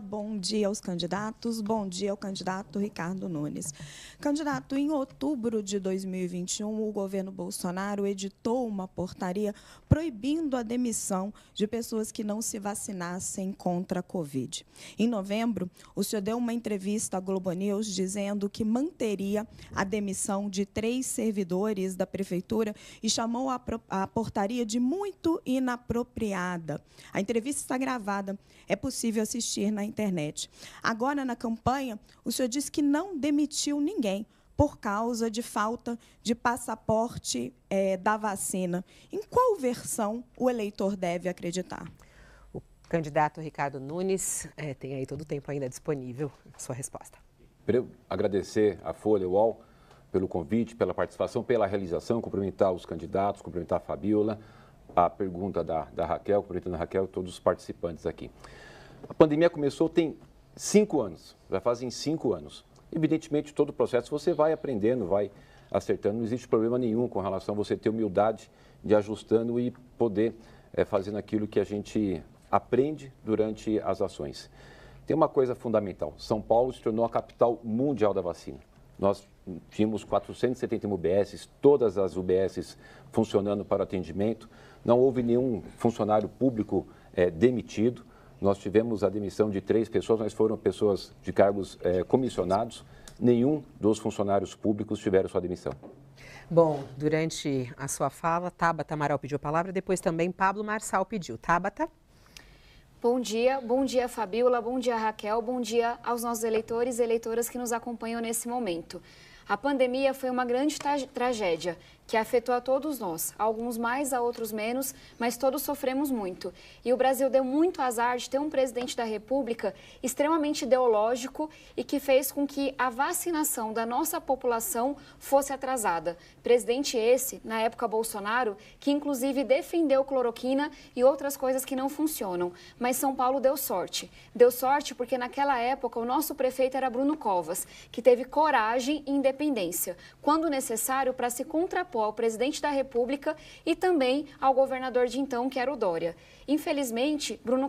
bom dia aos candidatos, bom dia ao candidato Ricardo Nunes. Candidato, em outubro de 2021, o governo Bolsonaro editou uma portaria proibindo a demissão de pessoas que não se vacinassem contra a Covid. Em novembro, o senhor deu uma entrevista à Globo News dizendo que manteria a demissão de 3 servidores da Prefeitura e chamou a portaria de muito inapropriada. A entrevista está gravada, é possível assistir na internet. Agora, na campanha, o senhor disse que não demitiu ninguém por causa de falta de passaporte da vacina. Em qual versão o eleitor deve acreditar? O candidato Ricardo Nunes tem aí todo o tempo ainda disponível a sua resposta. Quero agradecer à Folha UOL pelo convite, pela participação, pela realização, cumprimentar os candidatos, cumprimentar a Fabíola, a pergunta da Raquel, cumprimentando a Raquel e todos os participantes aqui. A pandemia começou tem 5 anos, já fazem 5 anos. Evidentemente, todo o processo você vai aprendendo, vai acertando, não existe problema nenhum com relação a você ter humildade de ajustando e poder fazendo aquilo que a gente aprende durante as ações. Tem uma coisa fundamental, São Paulo se tornou a capital mundial da vacina. Nós tínhamos 471 UBSs, todas as UBSs funcionando para atendimento, não houve nenhum funcionário público demitido. Nós tivemos a demissão de 3 pessoas, mas foram pessoas de cargos comissionados. Nenhum dos funcionários públicos tiveram sua demissão. Bom, durante a sua fala, Tabata Amaral pediu a palavra, depois também Pablo Marçal pediu. Tabata? Bom dia Fabíola, bom dia Raquel, bom dia aos nossos eleitores e eleitoras que nos acompanham nesse momento. A pandemia foi uma grande tragédia que afetou a todos nós, alguns mais, a outros menos, mas todos sofremos muito. E o Brasil deu muito azar de ter um presidente da República extremamente ideológico e que fez com que a vacinação da nossa população fosse atrasada. Presidente esse, na época Bolsonaro, que inclusive defendeu cloroquina e outras coisas que não funcionam. Mas São Paulo deu sorte. Deu sorte porque naquela época o nosso prefeito era Bruno Covas, que teve coragem e independência, quando necessário, para se contrapor ao presidente da República e também ao governador de então, que era o Dória. Infelizmente, Bruno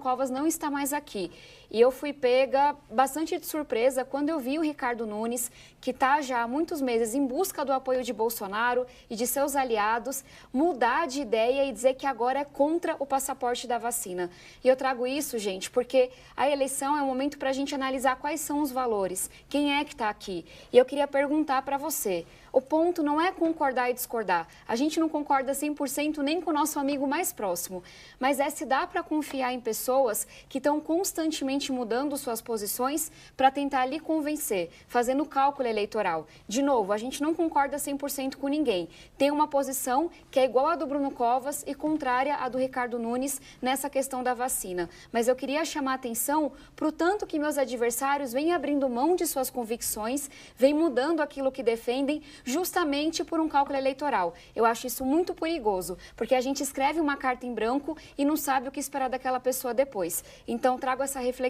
Covas não está mais aqui. E eu fui pega bastante de surpresa quando eu vi o Ricardo Nunes, que está já há muitos meses em busca do apoio de Bolsonaro e de seus aliados, mudar de ideia e dizer que agora é contra o passaporte da vacina. E eu trago isso, gente, porque a eleição é um momento para a gente analisar quais são os valores, quem é que está aqui. E eu queria perguntar para você, o ponto não é concordar e discordar. A gente não concorda 100% nem com o nosso amigo mais próximo, mas é se dá para confiar em pessoas que estão constantemente mudando suas posições para tentar lhe convencer, fazendo cálculo eleitoral. De novo, a gente não concorda 100% com ninguém. Tem uma posição que é igual à do Bruno Covas e contrária à do Ricardo Nunes nessa questão da vacina. Mas eu queria chamar a atenção para o tanto que meus adversários vêm abrindo mão de suas convicções, vêm mudando aquilo que defendem, justamente por um cálculo eleitoral. Eu acho isso muito perigoso, porque a gente escreve uma carta em branco e não sabe o que esperar daquela pessoa depois. Então, trago essa reflexão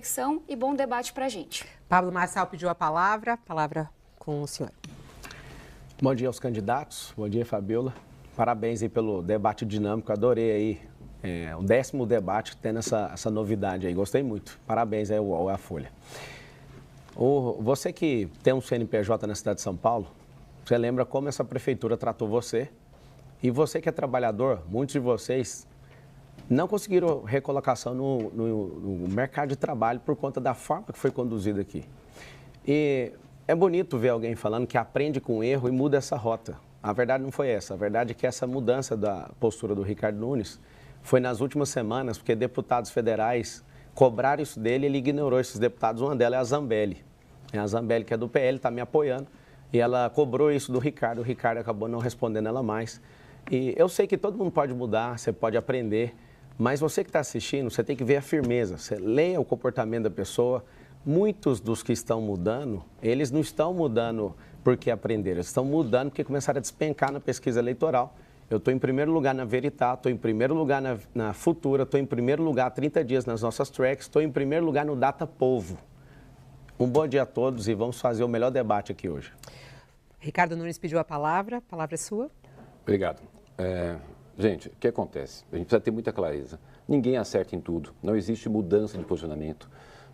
e bom debate para a gente. Pablo Marçal pediu a palavra com o senhor. Bom dia aos candidatos, bom dia Fabíola. Parabéns aí pelo debate dinâmico, adorei aí o 10º debate tendo essa novidade aí, gostei muito. Parabéns aí à Folha. Você que tem um CNPJ na cidade de São Paulo, você lembra como essa prefeitura tratou você? E você que é trabalhador, muitos de vocês não conseguiram recolocação no mercado de trabalho por conta da forma que foi conduzida aqui. E é bonito ver alguém falando que aprende com o erro e muda essa rota. A verdade não foi essa. A verdade é que essa mudança da postura do Ricardo Nunes foi nas últimas semanas, porque deputados federais cobraram isso dele e ele ignorou esses deputados. Uma delas é a Zambelli. A Zambelli, que é do PL, está me apoiando. E ela cobrou isso do Ricardo. O Ricardo acabou não respondendo ela mais. E eu sei que todo mundo pode mudar, você pode aprender. Mas você que está assistindo, você tem que ver a firmeza, você leia o comportamento da pessoa. Muitos dos que estão mudando, eles não estão mudando porque aprenderam, eles estão mudando porque começaram a despencar na pesquisa eleitoral. Eu estou em primeiro lugar na Veritá, estou em primeiro lugar na Futura, estou em primeiro lugar há 30 dias nas nossas tracks, estou em primeiro lugar no Data Povo. Um bom dia a todos e vamos fazer o melhor debate aqui hoje. Ricardo Nunes pediu a palavra é sua. Obrigado. Gente, o que acontece? A gente precisa ter muita clareza. Ninguém acerta em tudo. Não existe mudança de posicionamento.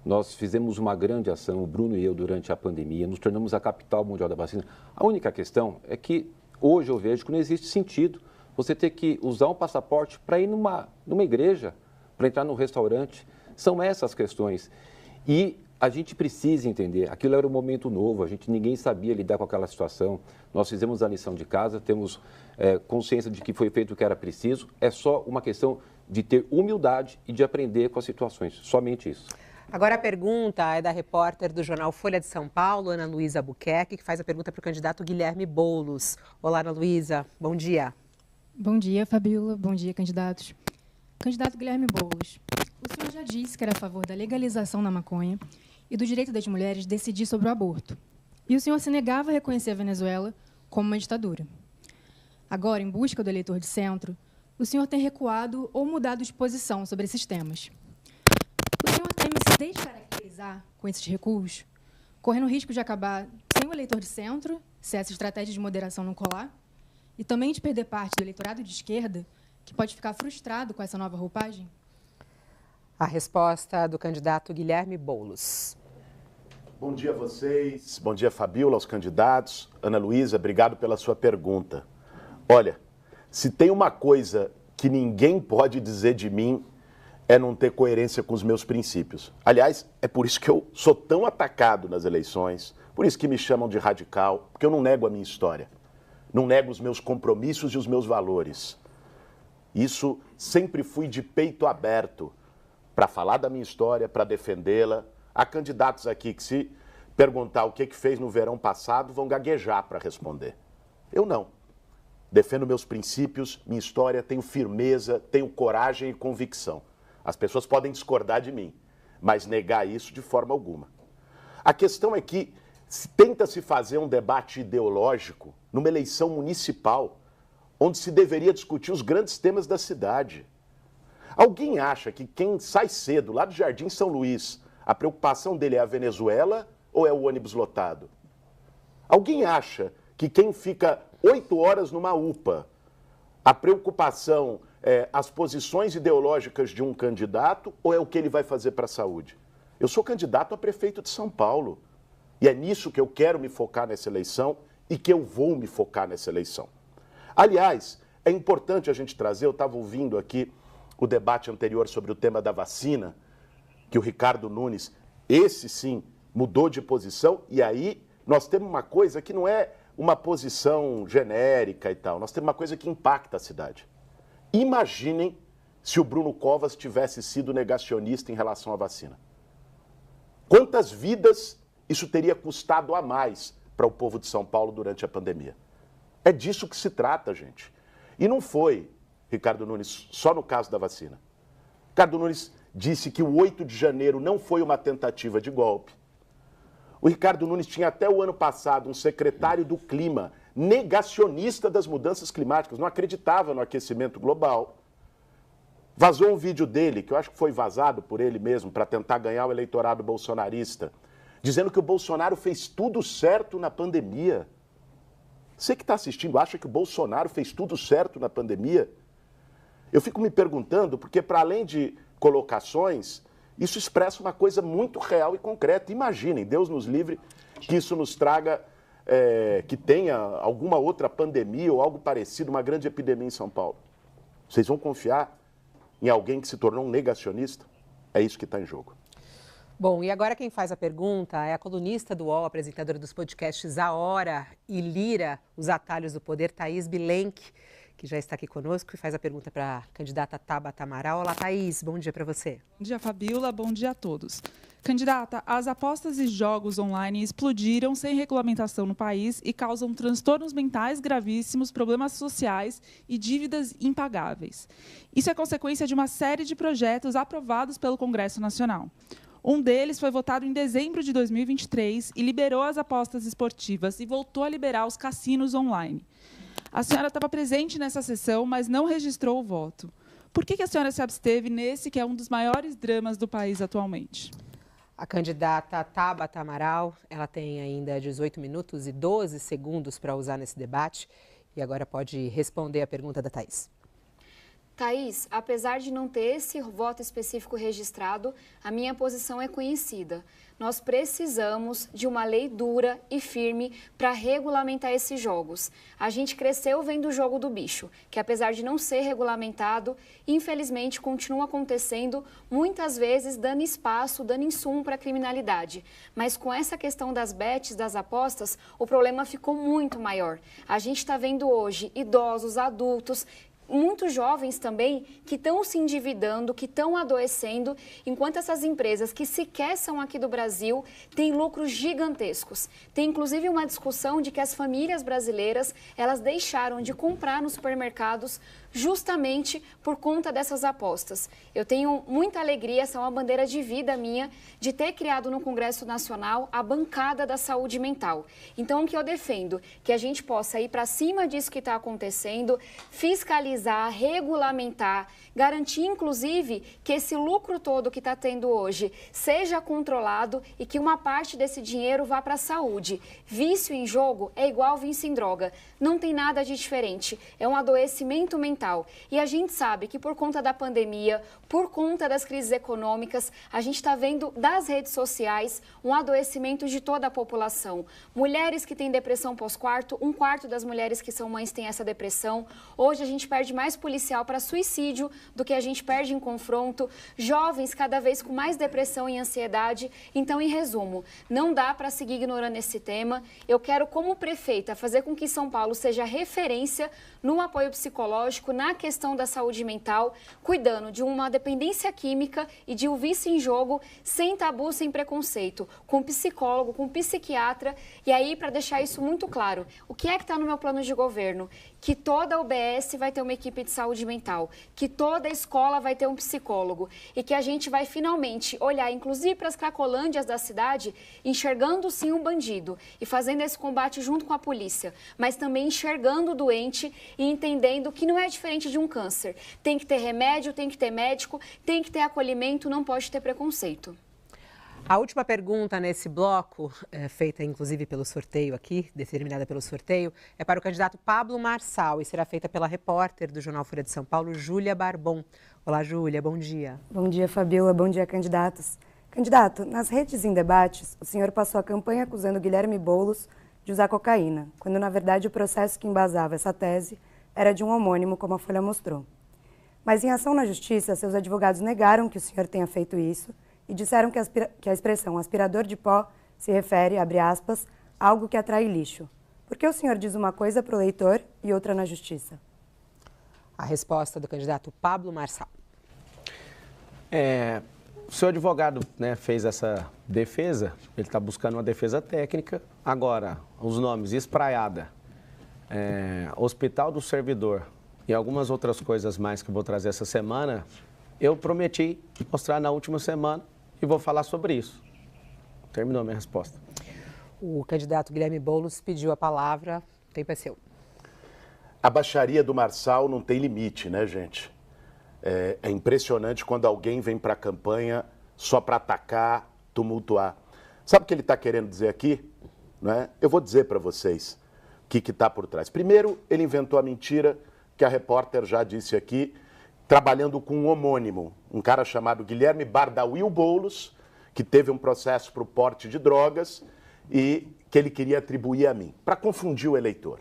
Nós fizemos uma grande ação, o Bruno e eu, durante a pandemia, nos tornamos a capital mundial da vacina. A única questão é que hoje eu vejo que não existe sentido você ter que usar um passaporte para ir numa igreja, para entrar num restaurante. São essas questões. E a gente precisa entender, aquilo era um momento novo, ninguém sabia lidar com aquela situação. Nós fizemos a lição de casa, temos consciência de que foi feito o que era preciso. É só uma questão de ter humildade e de aprender com as situações, somente isso. Agora a pergunta é da repórter do jornal Folha de São Paulo, Ana Luísa Albuquerque, que faz a pergunta para o candidato Guilherme Boulos. Olá, Ana Luísa, bom dia. Bom dia, Fabíola. Bom dia, candidatos. Candidato Guilherme Boulos, o senhor já disse que era a favor da legalização da maconha e do direito das mulheres decidir sobre o aborto. E o senhor se negava a reconhecer a Venezuela como uma ditadura. Agora, em busca do eleitor de centro, o senhor tem recuado ou mudado de posição sobre esses temas. O senhor teme se descaracterizar com esses recuos, correndo o risco de acabar sem o eleitor de centro, se essa estratégia de moderação não colar, e também de perder parte do eleitorado de esquerda, que pode ficar frustrado com essa nova roupagem? A resposta do candidato Guilherme Boulos. Bom dia a vocês, bom dia, Fabíola, aos candidatos. Ana Luísa, obrigado pela sua pergunta. Olha, se tem uma coisa que ninguém pode dizer de mim, é não ter coerência com os meus princípios. Aliás, é por isso que eu sou tão atacado nas eleições, por isso que me chamam de radical, porque eu não nego a minha história, não nego os meus compromissos e os meus valores. Isso sempre fui de peito aberto para falar da minha história, para defendê-la. Há candidatos aqui que, se perguntar o que fez no verão passado, vão gaguejar para responder. Eu não. Defendo meus princípios, minha história, tenho firmeza, tenho coragem e convicção. As pessoas podem discordar de mim, mas negar isso de forma alguma. A questão é que tenta-se fazer um debate ideológico numa eleição municipal, onde se deveria discutir os grandes temas da cidade. Alguém acha que quem sai cedo lá do Jardim São Luís, a preocupação dele é a Venezuela ou é o ônibus lotado? Alguém acha que quem fica 8 horas numa UPA, a preocupação é as posições ideológicas de um candidato ou é o que ele vai fazer para a saúde? Eu sou candidato a prefeito de São Paulo e é nisso que eu quero me focar nessa eleição e que eu vou me focar nessa eleição. Aliás, é importante a gente trazer, eu estava ouvindo aqui o debate anterior sobre o tema da vacina, que o Ricardo Nunes, esse sim, mudou de posição, e aí nós temos uma coisa que não é uma posição genérica e tal, nós temos uma coisa que impacta a cidade. Imaginem se o Bruno Covas tivesse sido negacionista em relação à vacina. Quantas vidas isso teria custado a mais para o povo de São Paulo durante a pandemia? É disso que se trata, gente. E não foi, Ricardo Nunes, só no caso da vacina. Ricardo Nunes disse que o 8 de janeiro não foi uma tentativa de golpe. O Ricardo Nunes tinha até o ano passado um secretário do clima negacionista das mudanças climáticas, não acreditava no aquecimento global. Vazou um vídeo dele, que eu acho que foi vazado por ele mesmo, para tentar ganhar o eleitorado bolsonarista, dizendo que o Bolsonaro fez tudo certo na pandemia. Você que está assistindo acha que o Bolsonaro fez tudo certo na pandemia? Eu fico me perguntando, porque para além de colocações, isso expressa uma coisa muito real e concreta. Imaginem, Deus nos livre, que isso nos traga, que tenha alguma outra pandemia ou algo parecido, uma grande epidemia em São Paulo. Vocês vão confiar em alguém que se tornou um negacionista? É isso que está em jogo. Bom, e agora quem faz a pergunta é a colunista do UOL, apresentadora dos podcasts A Hora e Lira, Os Atalhos do Poder, Thaís Bilenque, que já está aqui conosco e faz a pergunta para a candidata Tabata Amaral. Olá, Thaís, bom dia para você. Bom dia, Fabíola, bom dia a todos. Candidata, as apostas e jogos online explodiram sem regulamentação no país e causam transtornos mentais gravíssimos, problemas sociais e dívidas impagáveis. Isso é consequência de uma série de projetos aprovados pelo Congresso Nacional. Um deles foi votado em dezembro de 2023 e liberou as apostas esportivas e voltou a liberar os cassinos online. A senhora estava presente nessa sessão, mas não registrou o voto. Por que a senhora se absteve nesse que é um dos maiores dramas do país atualmente? A candidata Tabata Amaral, ela tem ainda 18 minutos e 12 segundos para usar nesse debate e agora pode responder a pergunta da Thaís. Thaís, apesar de não ter esse voto específico registrado, a minha posição é conhecida. Nós precisamos de uma lei dura e firme para regulamentar esses jogos. A gente cresceu vendo o jogo do bicho, que apesar de não ser regulamentado, infelizmente continua acontecendo, muitas vezes dando espaço, dando insumo para a criminalidade. Mas com essa questão das bets, das apostas, o problema ficou muito maior. A gente está vendo hoje idosos, adultos, muitos jovens também que estão se endividando, que estão adoecendo, enquanto essas empresas que sequer são aqui do Brasil têm lucros gigantescos. Tem inclusive uma discussão de que as famílias brasileiras, elas deixaram de comprar nos supermercados justamente por conta dessas apostas. Eu tenho muita alegria, essa é uma bandeira de vida minha, de ter criado no Congresso Nacional a bancada da saúde mental. Então, o que eu defendo? Que a gente possa ir para cima disso que está acontecendo, fiscalizar, regulamentar, garantir, inclusive, que esse lucro todo que está tendo hoje seja controlado e que uma parte desse dinheiro vá para a saúde. Vício em jogo é igual vício em droga. Não tem nada de diferente. É um adoecimento mental. E a gente sabe que por conta da pandemia, por conta das crises econômicas, a gente está vendo das redes sociais um adoecimento de toda a população. Mulheres que têm depressão pós-parto, 1/4 das mulheres que são mães têm essa depressão. Hoje a gente perde mais policial para suicídio do que a gente perde em confronto. Jovens cada vez com mais depressão e ansiedade. Então, em resumo, não dá para seguir ignorando esse tema. Eu quero, como prefeita, fazer com que São Paulo seja referência no apoio psicológico, na questão da saúde mental, cuidando de uma dependência química e de um vício em jogo, sem tabu, sem preconceito, com psicólogo, com psiquiatra. E aí, para deixar isso muito claro, o que é que está no meu plano de governo? Que toda UBS vai ter uma equipe de saúde mental, que toda escola vai ter um psicólogo e que a gente vai finalmente olhar, inclusive para as cracolândias da cidade, enxergando sim um bandido e fazendo esse combate junto com a polícia, mas também enxergando o doente e entendendo que não é diferente de um câncer. Tem que ter remédio, tem que ter médico, tem que ter acolhimento, não pode ter preconceito. A última pergunta nesse bloco, feita inclusive pelo sorteio aqui, determinada pelo sorteio, é para o candidato Pablo Marçal e será feita pela repórter do Jornal Folha de São Paulo, Júlia Barbon. Olá, Júlia, bom dia. Bom dia, Fabiola, bom dia, candidatos. Candidato, nas redes em debates, o senhor passou a campanha acusando Guilherme Boulos de usar cocaína, quando na verdade o processo que embasava essa tese era de um homônimo, como a Folha mostrou. Mas em ação na justiça, seus advogados negaram que o senhor tenha feito isso e disseram que a expressão aspirador de pó se refere, abre aspas, a algo que atrai lixo. Por que o senhor diz uma coisa para o leitor e outra na justiça? A resposta do candidato Pablo Marçal. O seu advogado, né, fez essa defesa, ele está buscando uma defesa técnica. Agora, os nomes Espraiada, Hospital do Servidor e algumas outras coisas mais que eu vou trazer essa semana, eu prometi mostrar na última semana e vou falar sobre isso. Terminou a minha resposta. O candidato Guilherme Boulos pediu a palavra, o tempo é seu. A baixaria do Marçal não tem limite, né, gente? É impressionante quando alguém vem para a campanha só para atacar, tumultuar. Sabe o que ele está querendo dizer aqui? Né? Eu vou dizer para vocês o que está por trás. Primeiro, ele inventou a mentira que a repórter já disse aqui, trabalhando com um homônimo, um cara chamado Guilherme Bardawil Boulos, que teve um processo para o porte de drogas e que ele queria atribuir a mim, para confundir o eleitor.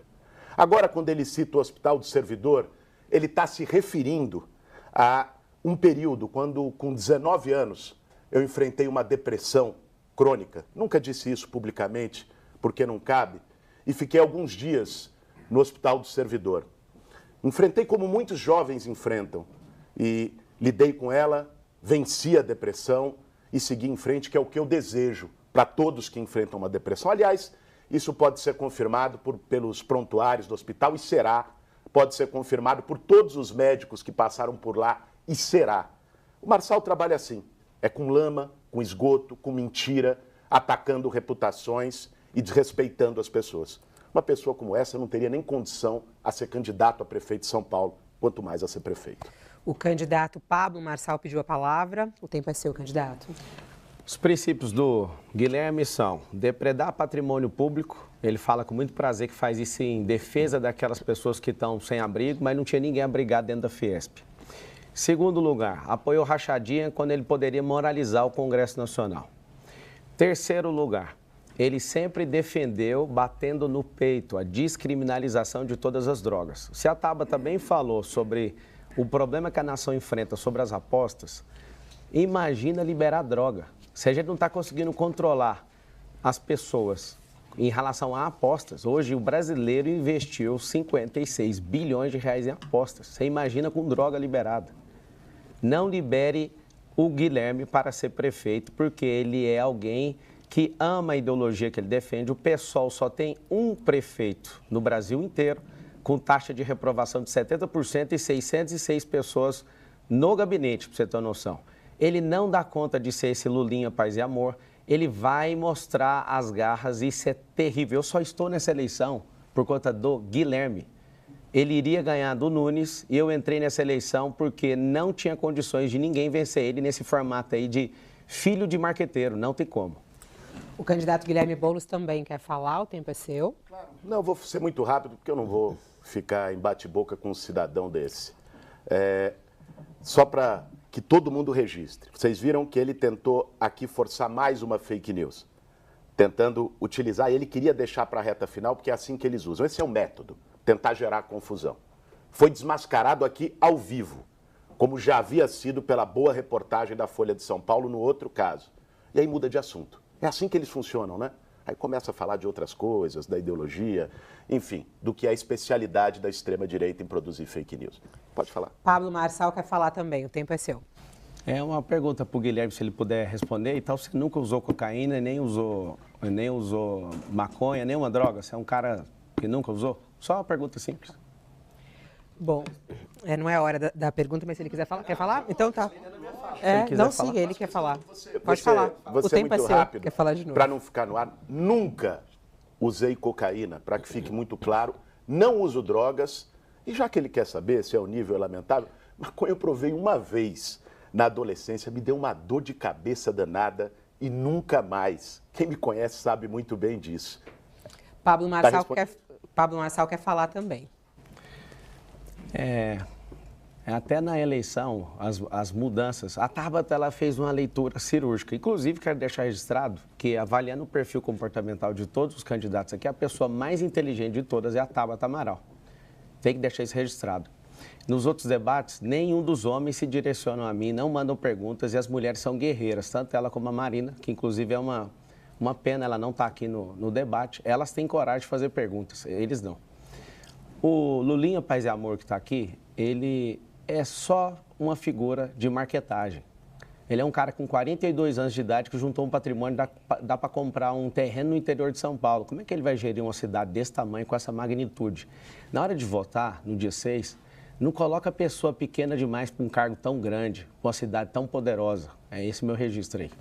Agora, quando ele cita o Hospital do Servidor, ele está se referindo a um período quando, com 19 anos, eu enfrentei uma depressão crônica. Nunca disse isso publicamente, porque não cabe, e fiquei alguns dias no Hospital do Servidor. Enfrentei como muitos jovens enfrentam, e lidei com ela, venci a depressão e segui em frente, que é o que eu desejo para todos que enfrentam uma depressão. Aliás, isso pode ser confirmado pelos prontuários do hospital e será. Pode ser confirmado por todos os médicos que passaram por lá e será. O Marçal trabalha assim, é com lama, com esgoto, com mentira, atacando reputações e desrespeitando as pessoas. Uma pessoa como essa não teria nem condição a ser candidato a prefeito de São Paulo, quanto mais a ser prefeito. O candidato Pablo Marçal pediu a palavra. O tempo é seu, candidato. Os princípios do Guilherme são depredar patrimônio público. Ele fala com muito prazer que faz isso em defesa daquelas pessoas que estão sem abrigo, mas não tinha ninguém abrigado dentro da Fiesp. Segundo lugar, apoiou rachadinha quando ele poderia moralizar o Congresso Nacional. Terceiro lugar, ele sempre defendeu, batendo no peito, a descriminalização de todas as drogas. Se a Tabata também falou sobre o problema que a nação enfrenta sobre as apostas, imagina liberar droga. Se a gente não está conseguindo controlar as pessoas em relação a apostas, hoje o brasileiro investiu 56 bilhões de reais em apostas. Você imagina com droga liberada. Não libere o Guilherme para ser prefeito, porque ele é alguém que ama a ideologia que ele defende. O PSOL só tem um prefeito no Brasil inteiro, com taxa de reprovação de 70% e 606 pessoas no gabinete, para você ter uma noção. Ele não dá conta de ser esse Lulinha Paz e Amor, ele vai mostrar as garras e isso é terrível. Eu só estou nessa eleição por conta do Guilherme. Ele iria ganhar do Nunes e eu entrei nessa eleição porque não tinha condições de ninguém vencer ele nesse formato aí de filho de marqueteiro, não tem como. O candidato Guilherme Boulos também quer falar, o tempo é seu. Claro. Não, eu vou ser muito rápido porque eu não vou ficar em bate-boca com um cidadão desse. Só para que todo mundo registre. Vocês viram que ele tentou aqui forçar mais uma fake news, tentando utilizar, ele queria deixar para a reta final, porque é assim que eles usam. Esse é o método, tentar gerar confusão. Foi desmascarado aqui ao vivo, como já havia sido pela boa reportagem da Folha de São Paulo no outro caso. E aí muda de assunto. É assim que eles funcionam, né? Aí começa a falar de outras coisas, da ideologia, enfim, do que é a especialidade da extrema-direita em produzir fake news. Pode falar. Pablo Marçal quer falar também, o tempo é seu. É uma pergunta para o Guilherme, se ele puder responder. E tal, você nunca usou cocaína, nem usou maconha, nenhuma droga? Você é um cara que nunca usou? Só uma pergunta simples. Bom, não é a hora da pergunta, mas se ele quiser falar, quer falar? Então tá. Sim, ele quer falar. Pode falar. O tempo é seu. Rápido, quer falar de novo. Para não ficar no ar, nunca usei cocaína, para que fique muito claro. Não uso drogas. E já que ele quer saber se é o nível lamentável, maconha eu provei uma vez na adolescência, me deu uma dor de cabeça danada e nunca mais. Quem me conhece sabe muito bem disso. Pablo Marçal quer falar também. Até na eleição, as mudanças, a Tabata ela fez uma leitura cirúrgica. Inclusive, quero deixar registrado que, avaliando o perfil comportamental de todos os candidatos aqui, a pessoa mais inteligente de todas é a Tabata Amaral. Tem que deixar isso registrado. Nos outros debates, nenhum dos homens se direcionam a mim, não mandam perguntas e as mulheres são guerreiras, tanto ela como a Marina, que inclusive é uma pena ela não estar aqui no debate. Elas têm coragem de fazer perguntas, eles não. O Lulinha Paz e Amor que está aqui, ele é só uma figura de marquetagem. Ele é um cara com 42 anos de idade que juntou um patrimônio, dá para comprar um terreno no interior de São Paulo. Como é que ele vai gerir uma cidade desse tamanho, com essa magnitude? Na hora de votar, no dia 6, não coloca pessoa pequena demais para um cargo tão grande, uma cidade tão poderosa. É esse meu registro aí.